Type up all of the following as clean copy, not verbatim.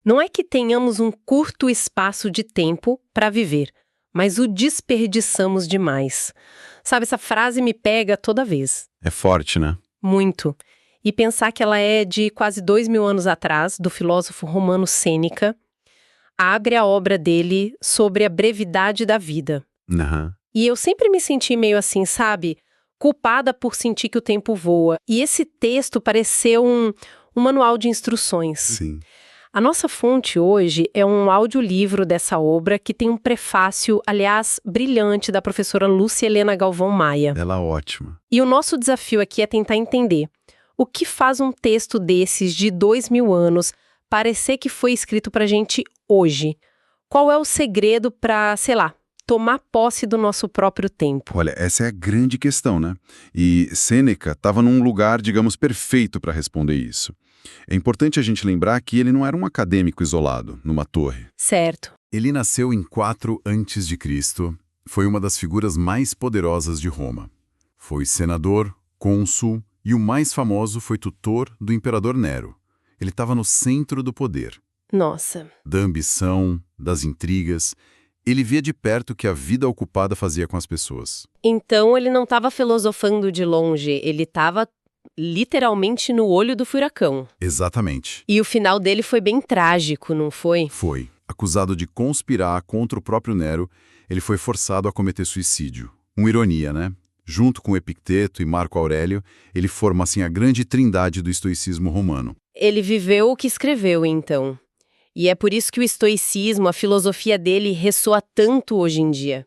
Não é que tenhamos um curto espaço de tempo para viver, mas o desperdiçamos demais. Sabe, essa frase me pega toda vez. É forte, né? Muito. E pensar que ela é de quase 2000 anos atrás, do filósofo romano Sêneca, abre a obra dele sobre a brevidade da vida. Aham. E eu sempre me senti meio assim, sabe? Culpada por sentir que o tempo voa. E esse texto pareceu um manual de instruções. Sim. A nossa fonte hoje é um audiolivro dessa obra que tem um prefácio, aliás, brilhante, da professora Lúcia Helena Galvão Maia. Ela é ótima. E o nosso desafio aqui é tentar entender o que faz um texto desses de 2000 anos parecer que foi escrito pra gente hoje. Qual é o segredo pra, sei lá, tomar posse do nosso próprio tempo? Olha, essa é a grande questão, né? E Sêneca estava num lugar, digamos, perfeito para responder isso. É importante a gente lembrar que ele não era um acadêmico isolado, numa torre. Certo. Ele nasceu em 4 a.C., foi uma das figuras mais poderosas de Roma. Foi senador, cônsul e o mais famoso foi tutor do imperador Nero. Ele estava no centro do poder, Nossa. da ambição, das intrigas. Ele via de perto o que a vida ocupada fazia com as pessoas. Então ele não estava filosofando de longe, ele estava literalmente no olho do furacão. Exatamente. E o final dele foi bem trágico, não foi? Foi. Acusado de conspirar contra o próprio Nero, ele foi forçado a cometer suicídio. Uma ironia, né? Junto com Epicteto e Marco Aurélio, ele forma assim a grande trindade do estoicismo romano. Ele viveu o que escreveu, então. E é por isso que o estoicismo, a filosofia dele, ressoa tanto hoje em dia.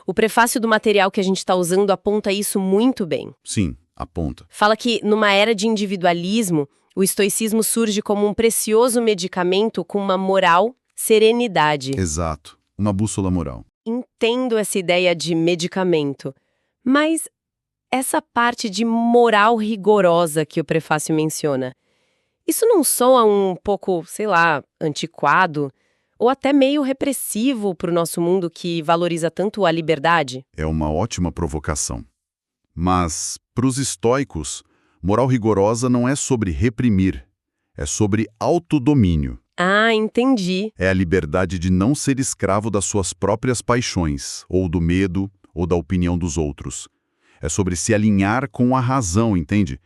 O prefácio do material que a gente está usando aponta isso muito bem. Sim, aponta. Fala que, numa era de individualismo, o estoicismo surge como um precioso medicamento com uma moral, serenidade. Exato. Uma bússola moral. Entendo essa ideia de medicamento, mas essa parte de moral rigorosa que o prefácio menciona, isso não soa um pouco, sei lá, antiquado ou até meio repressivo para o nosso mundo que valoriza tanto a liberdade? É uma ótima provocação. Mas, para os estoicos, moral rigorosa não é sobre reprimir, é sobre autodomínio. Ah, entendi. É a liberdade de não ser escravo das suas próprias paixões, ou do medo, ou da opinião dos outros. É sobre se alinhar com a razão, entende?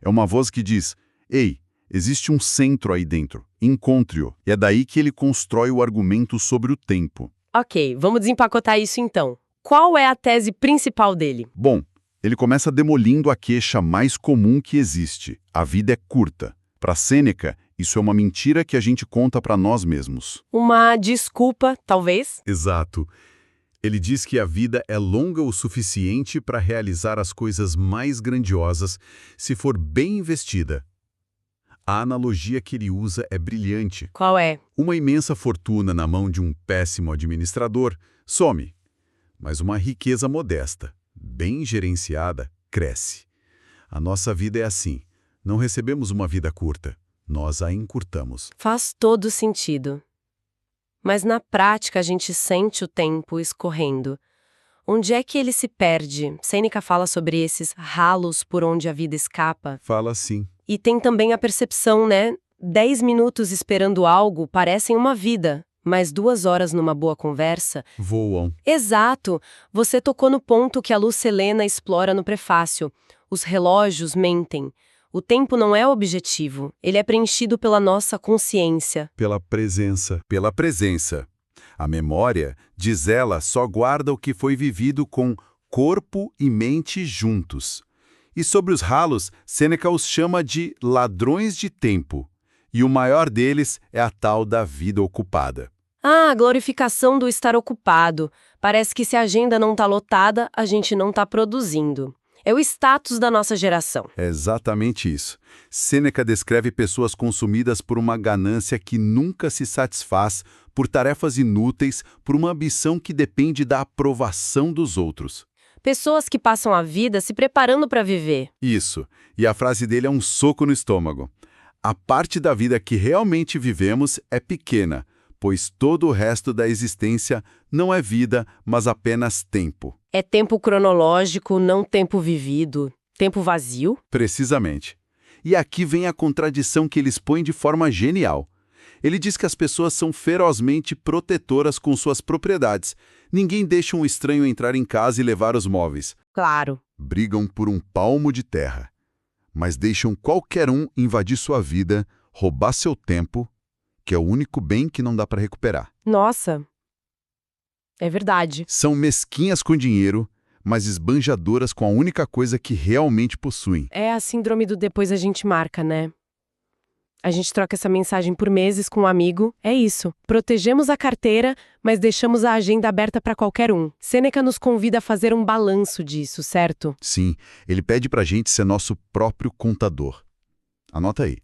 É uma voz que diz, ei, existe um centro aí dentro, encontre-o. E é daí que ele constrói o argumento sobre o tempo. Ok, vamos desempacotar isso então. Qual é a tese principal dele? Bom, ele começa demolindo a queixa mais comum que existe. A vida é curta. Para Sêneca, isso é uma mentira que a gente conta para nós mesmos. Uma desculpa, talvez? Exato. Ele diz que a vida é longa o suficiente para realizar as coisas mais grandiosas se for bem investida. A analogia que ele usa é brilhante. Qual é? Uma imensa fortuna na mão de um péssimo administrador some, mas uma riqueza modesta, bem gerenciada, cresce. A nossa vida é assim. Não recebemos uma vida curta, nós a encurtamos. Faz todo sentido. Mas na prática a gente sente o tempo escorrendo. Onde é que ele se perde? Sêneca fala sobre esses ralos por onde a vida escapa. Fala assim. E tem também a percepção, né? 10 minutos esperando algo parecem uma vida, mas 2 horas numa boa conversa... Voam. Exato! Você tocou no ponto que a Lúcia Helena explora no prefácio. Os relógios mentem. O tempo não é objetivo, ele é preenchido pela nossa consciência. Pela presença. Pela presença. A memória, diz ela, só guarda o que foi vivido com corpo e mente juntos. E sobre os ralos, Sêneca os chama de ladrões de tempo. E o maior deles é a tal da vida ocupada. Ah, a glorificação do estar ocupado. Parece que se a agenda não está lotada, a gente não está produzindo. É o status da nossa geração. É exatamente isso. Sêneca descreve pessoas consumidas por uma ganância que nunca se satisfaz, por tarefas inúteis, por uma ambição que depende da aprovação dos outros. Pessoas que passam a vida se preparando para viver. Isso. E a frase dele é um soco no estômago. A parte da vida que realmente vivemos é pequena, pois todo o resto da existência não é vida, mas apenas tempo. É tempo cronológico, não tempo vivido. Tempo vazio? Precisamente. E aqui vem a contradição que ele expõe de forma genial. Ele diz que as pessoas são ferozmente protetoras com suas propriedades. Ninguém deixa um estranho entrar em casa e levar os móveis. Claro. Brigam por um palmo de terra, mas deixam qualquer um invadir sua vida, roubar seu tempo, que é o único bem que não dá para recuperar. Nossa. É verdade. São mesquinhas com dinheiro, mas esbanjadoras com a única coisa que realmente possuem. É a síndrome do depois a gente marca, né? A gente troca essa mensagem por meses com um amigo. É isso. Protegemos a carteira, mas deixamos a agenda aberta para qualquer um. Sêneca nos convida a fazer um balanço disso, certo? Sim, ele pede pra gente ser nosso próprio contador. Anota aí.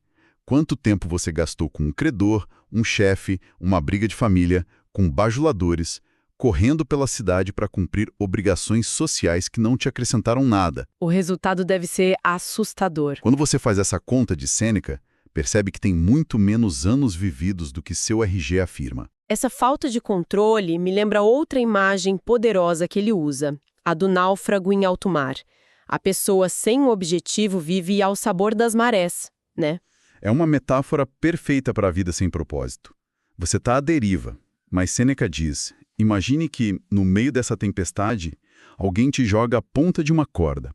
Quanto tempo você gastou com um credor, um chefe, uma briga de família, com bajuladores, correndo pela cidade para cumprir obrigações sociais que não te acrescentaram nada? O resultado deve ser assustador. Quando você faz essa conta de Sêneca, percebe que tem muito menos anos vividos do que seu RG afirma. Essa falta de controle me lembra outra imagem poderosa que ele usa, a do náufrago em alto mar. A pessoa sem um objetivo vive ao sabor das marés, né? É uma metáfora perfeita para a vida sem propósito. Você está à deriva, mas Sêneca diz, imagine que, no meio dessa tempestade, alguém te joga a ponta de uma corda,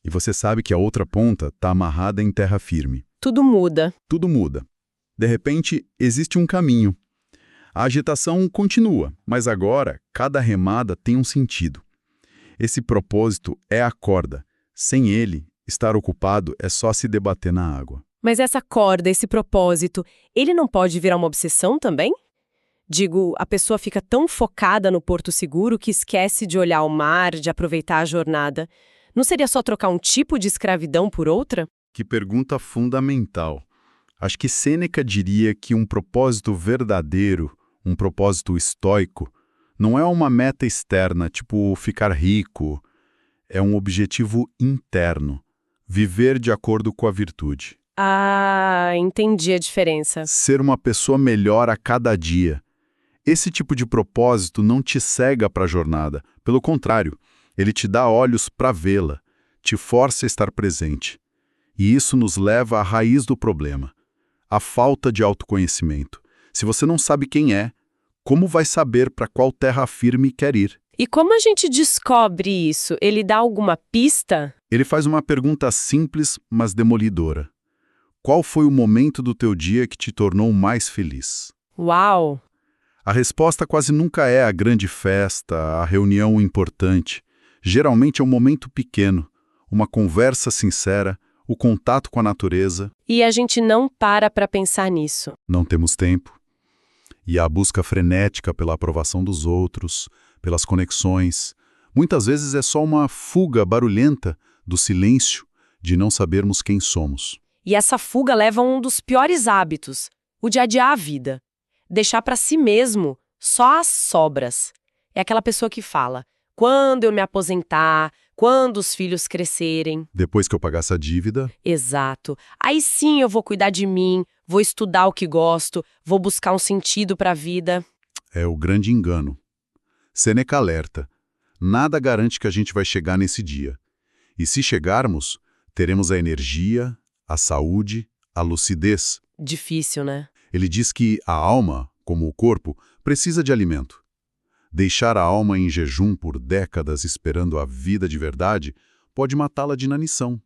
e você sabe que a outra ponta está amarrada em terra firme. Tudo muda. Tudo muda. De repente, existe um caminho. A agitação continua, mas agora cada remada tem um sentido. Esse propósito é a corda. Sem ele, estar ocupado é só se debater na água. Mas essa corda, esse propósito, ele não pode virar uma obsessão também? Digo, a pessoa fica tão focada no porto seguro que esquece de olhar o mar, de aproveitar a jornada. Não seria só trocar um tipo de escravidão por outra? Que pergunta fundamental. Acho que Sêneca diria que um propósito verdadeiro, um propósito estoico, não é uma meta externa, tipo ficar rico. É um objetivo interno, viver de acordo com a virtude. Ah, entendi a diferença. Ser uma pessoa melhor a cada dia. Esse tipo de propósito não te cega para a jornada. Pelo contrário, ele te dá olhos para vê-la, te força a estar presente. E isso nos leva à raiz do problema, a falta de autoconhecimento. Se você não sabe quem é, como vai saber para qual terra firme quer ir? E como a gente descobre isso? Ele dá alguma pista? Ele faz uma pergunta simples, mas demolidora. Qual foi o momento do teu dia que te tornou mais feliz? Uau! A resposta quase nunca é a grande festa, a reunião importante. Geralmente é um momento pequeno, uma conversa sincera, o contato com a natureza. E a gente não para pensar nisso. Não temos tempo. E a busca frenética pela aprovação dos outros, pelas conexões. Muitas vezes é só uma fuga barulhenta do silêncio de não sabermos quem somos. E essa fuga leva a um dos piores hábitos, o de adiar a vida. Deixar para si mesmo só as sobras. É aquela pessoa que fala, quando eu me aposentar, quando os filhos crescerem. Depois que eu pagar essa dívida. Exato. Aí sim eu vou cuidar de mim, vou estudar o que gosto, vou buscar um sentido para a vida. É o grande engano. Sêneca alerta. Nada garante que a gente vai chegar nesse dia. E se chegarmos, teremos a energia, a saúde, a lucidez. Difícil, né? Ele diz que a alma, como o corpo, precisa de alimento. Deixar a alma em jejum por décadas esperando a vida de verdade pode matá-la de inanição.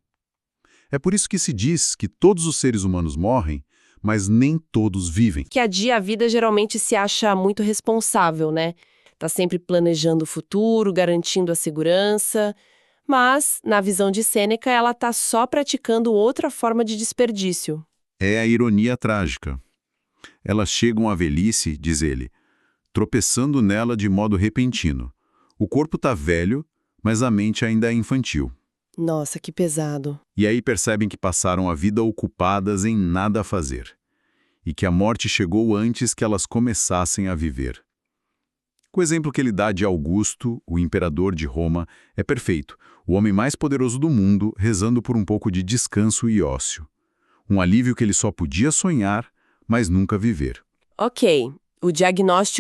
É por isso que se diz que todos os seres humanos morrem, mas nem todos vivem. Que adia a vida geralmente se acha muito responsável, né? Tá sempre planejando o futuro, garantindo a segurança. Mas, na visão de Sêneca, ela tá só praticando outra forma de desperdício. É a ironia trágica. Elas chegam à velhice, diz ele, tropeçando nela de modo repentino. O corpo tá velho, mas a mente ainda é infantil. Nossa, que pesado. E aí percebem que passaram a vida ocupadas em nada a fazer. E que a morte chegou antes que elas começassem a viver. O exemplo que ele dá de Augusto, o imperador de Roma, é perfeito. O homem mais poderoso do mundo rezando por um pouco de descanso e ócio. Um alívio que ele só podia sonhar, mas nunca viver. Ok, o diagnóstico